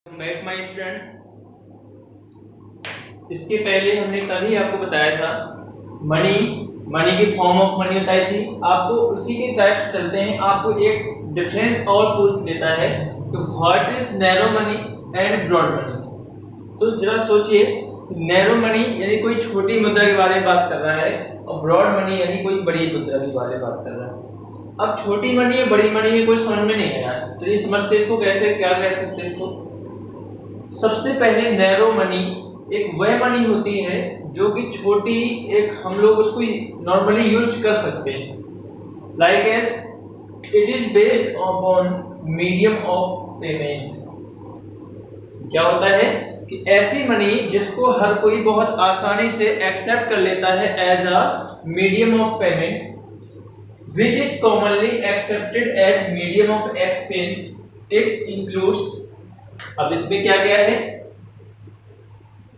Back my students, इसके पहले हमने कल ही आपको बताया था मनी की फॉर्म ऑफ मनी बताई थी आपको। उसी के टाइप से चलते हैं। आपको एक डिफरेंस और पूछ लेता है कि what is narrow money and broad money. तो जरा सोचिए, नैरो मनी यानी कोई छोटी मुद्रा के बारे में बात कर रहा है और ब्रॉड मनी यानी कोई बड़ी मुद्रा के बारे में बात कर रहा है। अब छोटी मनी है बड़ी मनी है कुछ समझ में नहीं आया, तो ये समझते इसको कैसे क्या कह सकते हैं इसको। सबसे पहले नैरो मनी एक वह मनी होती है जो कि छोटी, एक हम लोग उसको नॉर्मली यूज कर सकते हैं। Like as it is based upon medium of payment. क्या होता है कि ऐसी मनी जिसको हर कोई बहुत आसानी से एक्सेप्ट कर लेता है as a medium of payment which is commonly accepted as medium of exchange. It includes, अब इसमें क्या क्या है,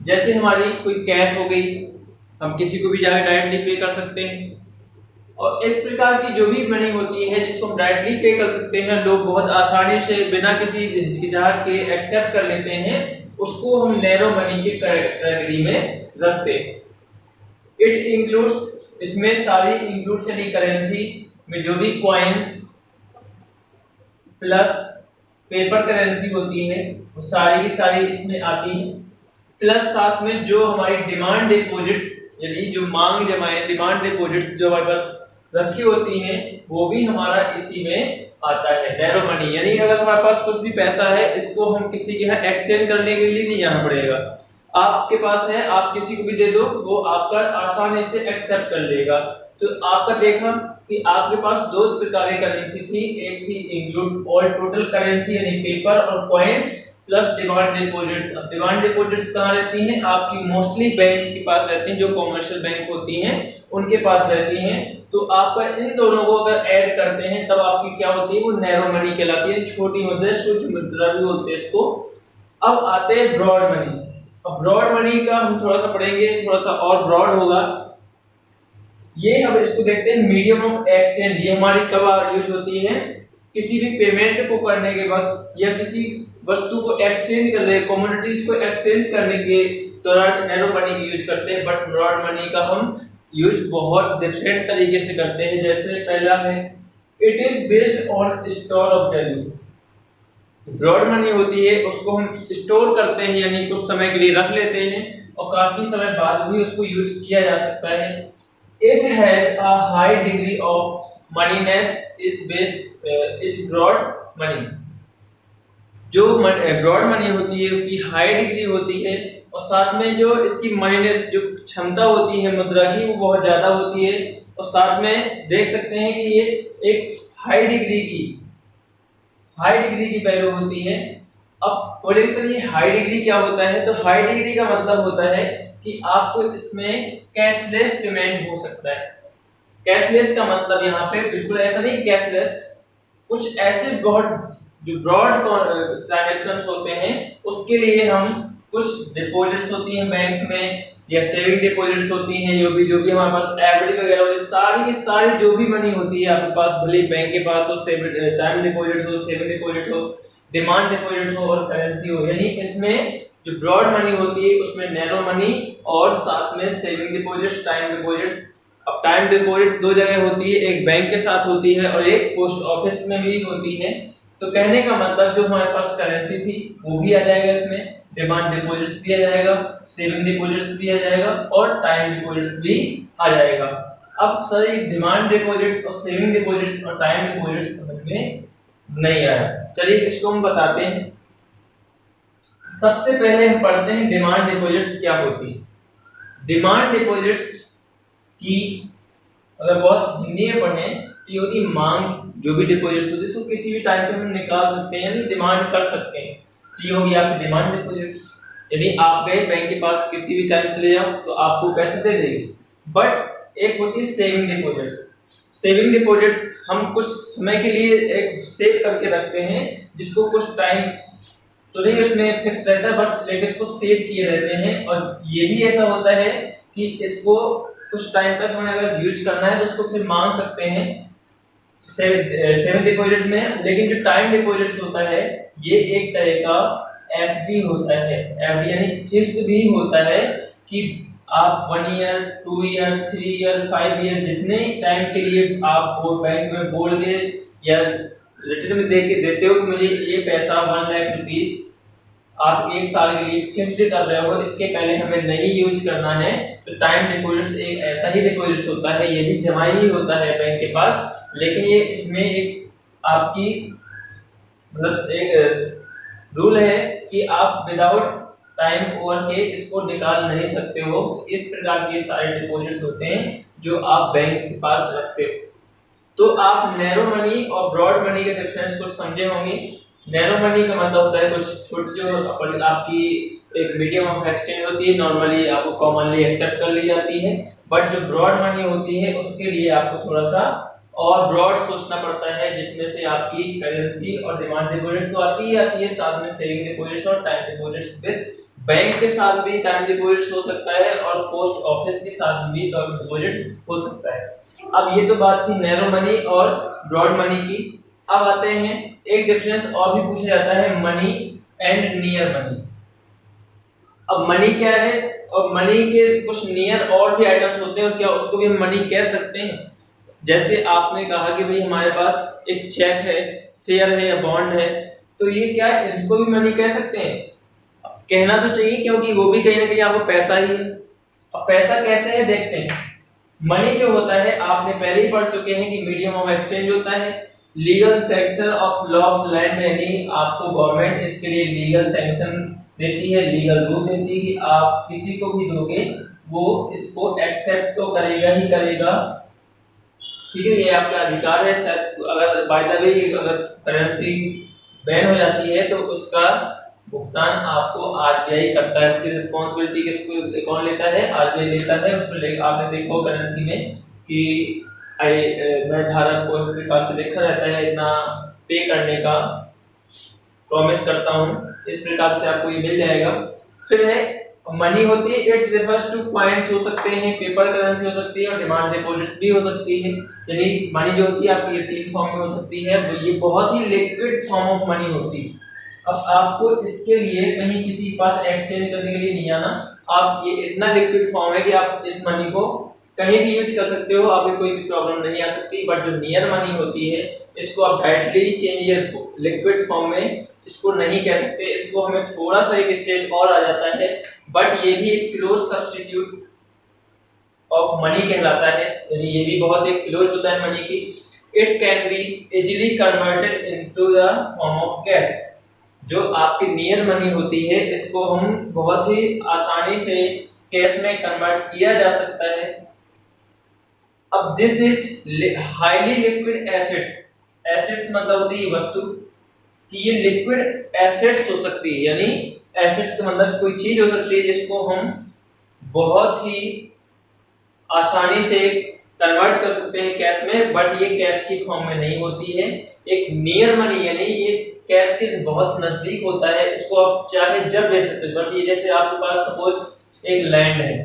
जैसे हमारी कोई कैश हो गई, हम किसी को भी जाकर डायरेक्टली पे कर सकते हैं। और इस प्रकार की जो भी मनी होती है जिसको हम डायरेक्टली पे कर सकते हैं, लोग बहुत आसानी से बिना किसी हिचकिचाहट के एक्सेप्ट कर लेते हैं, उसको हम नैरो मनी की कैटेगरी में रखते हैं। इट इंक्लूड्स, इसमें सारी इंक्लूड्स यानी करेंसी में जो भी कॉइन्स प्लस पेपर करेंसी होती है वो सारी की सारी इसमें आती है, प्लस साथ में जो हमारी डिमांड डिपॉजिट्स यानी जो मांग जमाएं डिमांड डिपॉजिट्स जो हमारे पास रखी होती हैं वो भी हमारा इसी में आता है नैरो मनी। यानी अगर हमारे पास कुछ भी पैसा है, इसको हम किसी के यहाँ एक्सचेंज करने के लिए नहीं जाना पड़ेगा। आपके पास है, आप किसी को भी दे दो, वो आपका आसानी से एक्सेप्ट कर लेगा। तो आपका देखा कि आपके पास दो प्रकार की करेंसी थी, एक थी इंक्लूड ऑल टोटल करेंसी यानी पेपर और कॉइन्स प्लस डिमांड डिपॉजिट्स। अब डिमांड डिपॉजिट्स कहाँ रहती हैं? आपकी मोस्टली बैंक्स के पास रहती हैं, जो कमर्शियल बैंक होती हैं उनके पास रहती हैं। तो आपका इन दोनों को अगर ऐड करते हैं तब आपकी क्या होती है, वो नैरो मनी कहलाती है, छोटी मुद्रा, सूक्ष्म मुद्रा भी बोलते हैं इसको। अब आते हैं ब्रॉड मनी। अब ब्रॉड मनी का हम थोड़ा सा पढ़ेंगे, थोड़ा सा और ब्रॉड होगा। ये हम इसको देखते हैं मीडियम ऑफ एक्सचेंज। ये हमारी कब यूज होती है? किसी भी पेमेंट को करने के वक्त या किसी वस्तु को एक्सचेंज करने, कमोडिटीज को एक्सचेंज करने के दौरान नैरो मनी की यूज करते हैं। बट ब्रॉड मनी का हम यूज बहुत डिफरेंट तरीके से करते हैं। जैसे पहला है it is based on store of value. Broad money होती है उसको हम स्टोर करते हैं यानी कुछ समय के लिए रख लेते हैं और काफी समय बाद भी उसको यूज किया जा सकता है। It has a high degree of moneyness is broad money। जो ब्रॉड मनी होती है उसकी हाई डिग्री होती है और साथ में जो इसकी मनीनेस जो क्षमता होती है मुद्रा की वो बहुत ज्यादा होती है। और साथ में देख सकते हैं कि ये एक हाई डिग्री की वैल्यू होती है। अब बोले सर ये हाई डिग्री क्या होता है? तो हाई डिग्री का मतलब होता है कि आपको इसमें कैशलेस पेमेंट हो सकता है। कैशलेस का मतलब यहाँ पे बिल्कुल ऐसा नहीं कैशलेस, कुछ ऐसे ब्रॉड ट्रांजैक्शंस होते हैं उसके लिए हम कुछ डिपॉजिट्स होती हैं बैंक्स में या सेविंग डिपॉजिट्स होती हैं, जो भी हमारे पास एफडी वगैरह होती है, सारी की सारी जो भी मनी होती है आपके पास, भले बैंक के पास हो, टाइम डिपॉजिट हो, सेविंग डिपॉजिट हो, डिमांड डिपॉजिट हो और करेंसी हो, यानी इसमें जो ब्रॉड मनी होती है उसमें नैरो मनी और साथ में सेविंग डिपॉजिट्स, टाइम डिपॉजिट्स। अब टाइम डिपॉजिट दो जगह होती है, एक बैंक के साथ होती है और एक पोस्ट ऑफिस में भी होती है। तो कहने का मतलब जो हमारे पास करेंसी थी वो भी आ जाएगा इसमें, डिमांड डिपॉजिट्स भी आ जाएगा, सेविंग डिपॉजिट्स भी आ जाएगा और टाइम डिपॉजिट्स भी आ जाएगा। अब सर डिमांड डिपॉजिट्स और सेविंग डिपॉजिट्स और टाइम डिपॉजिट्स समझ में नहीं आया, चलिए इसको हम बताते हैं। सबसे पहले हम पढ़ते हैं डिमांड डिपॉजिट्स क्या होती है। डिमांड डिपॉजिट्स की अगर बहुत हिंदी में पढ़े तो ये होती मांग, जो भी डिपॉजिट्स होती है इसको किसी भी टाइम पे हम निकाल सकते हैं यानी डिमांड कर सकते हैं। तो ये होगी आपकी डिमांड डिपॉजिट्स। यदि आप गए बैंक के पास किसी भी टाइम चले जाओ तो आपको पैसे दे देगी। बट एक होती है सेविंग डिपॉजिट्स। सेविंग डिपॉजिट्स हम कुछ समय के लिए एक सेव करके रखते हैं जिसको कुछ टाइम तो नहीं उसमें फिक्स रहता है, बट लेकिन इसको सेव किए रहते हैं। और ये भी ऐसा होता है कि इसको कुछ टाइम तक हमें अगर यूज करना है तो उसको फिर मांग सकते हैं सेविंग डिपॉजिट में। लेकिन जो टाइम डिपॉजिट्स होता है ये एक तरह का एफडी होता है, एफडी यानी फिक्स्ड भी होता है कि आप 1 ईयर 2 ईयर 3 ईयर 5 ईयर जितने टाइम के लिए आप वो बैंक में बोल के या रिटर्न में दे के देते हो कि मुझे ये पैसा 1 लाख रुपीस आप 1 साल के लिए फिक्स्ड कर रहे हो, इसके पहले हमें नहीं यूज करना है। तो टाइम डिपॉजिट एक ऐसा ही डिपॉजिट होता है, ये भी जमा ही होता है बैंक के पास, लेकिन ये इसमें एक आपकी मतलब एक रूल है कि आप विदाउट टाइम ओवर के इसको निकाल नहीं सकते हो। इस प्रकार के सारे डिपॉजिट्स होते हैं जो आप बैंक के पास रखते हो। तो आप नैरो मनी और ब्रॉड मनी के डिफरेंस को समझे होंगे। नैरो मनी का मतलब होता है कुछ छोटी जो आपकी एक मीडियम ऑफ एक्सचेंज होती है, नॉर्मली आपको कॉमनली एक्सेप्ट कर ली जाती है, बट जो ब्रॉड मनी होती है उसके लिए आपको थोड़ा सा और ब्रॉड सोचना पड़ता है, जिसमें से आपकी करेंसी और डिमांड डिपॉजिट्स तो आती ही आती है, साथ में सेविंग डिपॉजिट्स और टाइम डिपॉजिट्स विद बैंक के साथ भी टाइम डिपॉजिट्स हो सकता है और पोस्ट ऑफिस के साथ भी टाइम डिपॉजिट हो सकता है। अब ये तो बात थी नैरो मनी और ब्रॉड मनी की। अब आते हैं एक डिफरेंस और भी पूछा जाता है, मनी एंड नियर मनी। अब मनी क्या है और मनी के कुछ नियर और भी आइटम्स होते हैं, क्या उसको भी हम मनी कह सकते हैं। जैसे आपने कहा कि भाई हमारे पास एक चेक है, शेयर है या बॉन्ड है, तो ये क्या है, इसको भी मनी कह सकते हैं। कहना तो चाहिए क्योंकि वो भी कहीं ना कहीं आपको पैसा ही है। अब पैसा कैसे है देखते हैं। मनी जो होता है आपने पहले ही पढ़ चुके हैं कि मीडियम ऑफ एक्सचेंज होता है, legal sanction of law of land, यानी आपको गवर्नमेंट इसके लिए लीगल सैंक्शन देती है, लीगल रूल देती है कि आप किसी को भी दोगे वो इसको एक्सेप्ट तो करेगा ही करेगा, ठीक है, ये आपका अधिकार है। अगर बाय द वे अगर करेंसी बैन हो जाती है तो उसका भुगतान आपको आरबीआई करता है, इसकी रिस्पांसिबिलिटी किसको कौन लेता है, आरबीआई लेता है। उसमें आपने देखो करेंसी में कि मैं धारक को इस प्रकार से लिखा रहता है इतना पे करने का प्रॉमिस करता हूं, इस प्रकार से आपको ये मिल जाएगा। फिर है मनी होती है, इट्स रिफर्स टू कॉइंस हो सकते हैं, पेपर करेंसी हो सकती है और डिमांड डिपॉजिट्स भी हो सकती है। यानी मनी जो होती है आपकी ये 3 फॉर्म में हो सकती है, तो ये बहुत ही लिक्विड फॉर्म ऑफ मनी होती है। अब आपको इसके लिए कहीं किसी के पास एक्सचेंज करने के लिए नहीं आना, आप ये इतना लिक्विड फॉर्म है कि आप इस मनी को कहीं भी यूज कर सकते हो, आपको कोई भी प्रॉब्लम नहीं आ सकती। बट जो नियर मनी होती है इसको आप डायरेक्टली चेंज या लिक्विड फॉर्म में इसको नहीं कह सकते, इसको हमें थोड़ा सा एक स्टेज और आ जाता है, बट ये भी एक क्लोज सब्स्टिट्यूट ऑफ मनी कहलाता है, यानी ये भी बहुत एक क्लोज होता है मनी की। It can be easily converted into the form of cash. जो आपकी नियर मनी होती है इसको हम बहुत ही आसानी से कैश में कन्वर्ट किया जा सकता है। अब this is highly liquid assets, assets मतलब होती है वस्तु कि ये लिक्विड एसेट्स हो सकती है, यानी एसेट्स का मतलब कोई चीज हो सकती है जिसको हम बहुत ही आसानी से कन्वर्ट कर सकते हैं कैश में, बट ये कैश की फॉर्म में नहीं होती है। एक नियर मनी यानी ये कैश के बहुत नजदीक होता है, इसको आप चाहे जब बेच सकते हो। बट ये जैसे आपके पास सपोज एक लैंड है,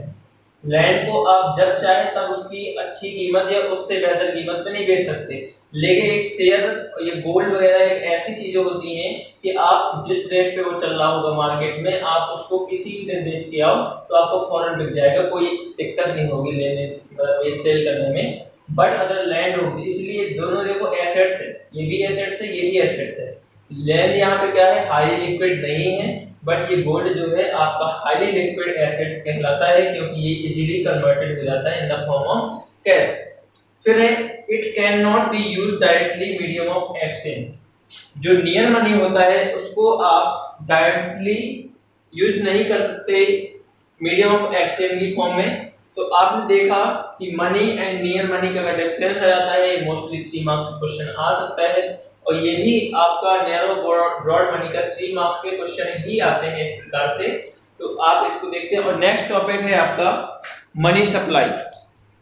लैंड को आप जब चाहे तब उसकी अच्छी कीमत या उससे बेहतर कीमत पे नहीं बेच सकते, लेकिन एक शेयर ये गोल्ड वगैरह एक ऐसी चीजें होती हैं कि आप जिस रेट पे वो चल रहा होगा मार्केट में, आप उसको किसी भी दिन बेच के आओ तो आपको फौरन बिक जाएगा, कोई दिक्कत नहीं होगी लेने मतलब सेल करने में। बट अगर लैंड होगी, इसलिए दोनों देखो एसेट्स है, ये भी एसेट्स है ये भी एसेट्स है। लैंड यहाँ पे क्या है, हाईली लिक्विड नहीं है, बट ये गोल्ड जो है आपका हाईली लिक्विड एसेट्स कहलाता है क्योंकि ये इजीली कन्वर्टेड हो जाता है in the form of cash. फिर है it can not be use directly medium of exchange. जो नियर मनी होता है उसको आप डायरेक्टली यूज नहीं कर सकते मीडियम ऑफ एक्सचेंज की फॉर्म में। तो आपने देखा कि मनी एंड नियर मनी का डिफरेंस आ जाता है, मोस्टली 3 मार्क्स क्वेश्चन आ सकता है, और ये भी आपका नैरो ब्रॉड मनी का 3 मार्क्स के क्वेश्चन ही आते हैं इस प्रकार से। तो आप इसको देखते हैं। और नेक्स्ट टॉपिक है आपका मनी सप्लाई।